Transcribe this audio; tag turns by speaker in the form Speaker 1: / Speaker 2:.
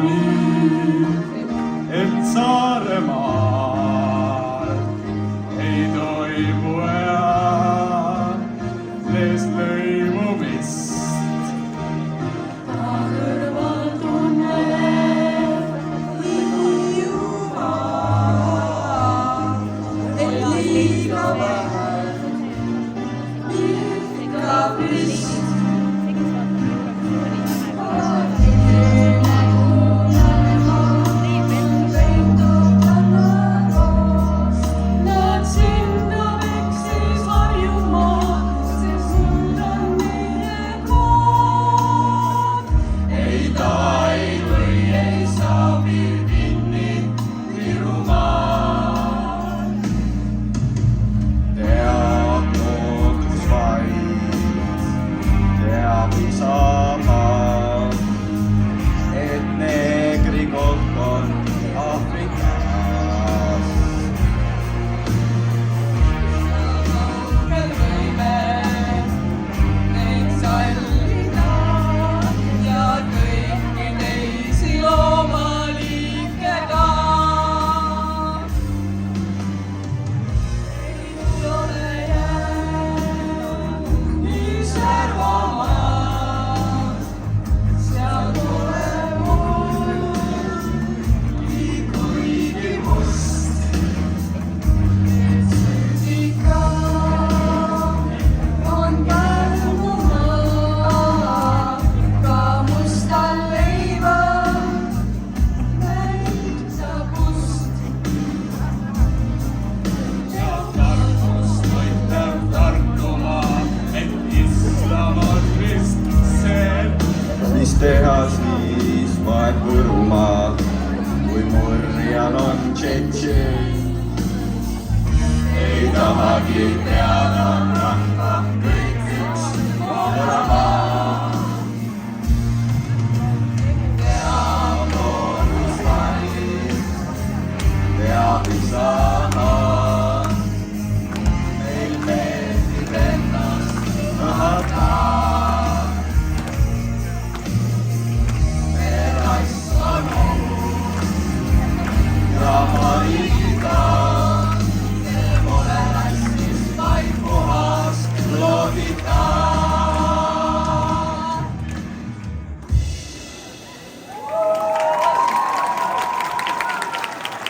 Speaker 1: nii, et Saaremaal ei toimu eales lõimumist.
Speaker 2: Ta kõrval tunneb juba, et liiga vähe lükkab rist.
Speaker 3: Mis teha siis vaid Võrumaa, kui murjal on tšetšeen? Ei tahagi teada rahva kõik üks Võrumaa.